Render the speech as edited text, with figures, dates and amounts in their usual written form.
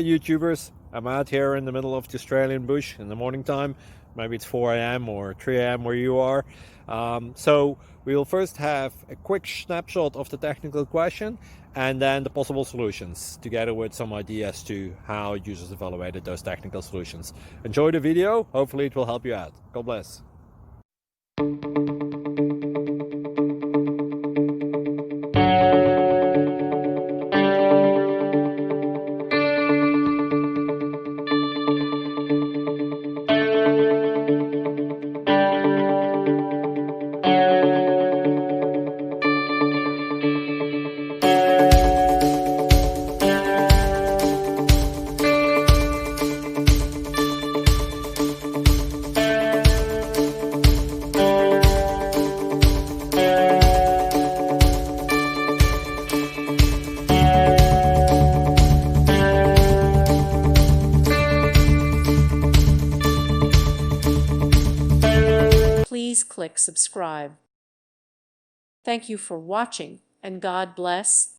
YouTubers. I'm out here in the middle of the Australian bush in the morning time. Maybe it's 4 a.m. or 3 a.m. where you are. So we'll first have a quick snapshot of the technical question and then the possible solutions, together with some ideas to how users evaluated those technical solutions. Enjoy the video. Hopefully it will help you out. God bless. Please click subscribe. Thank you for watching, and God bless.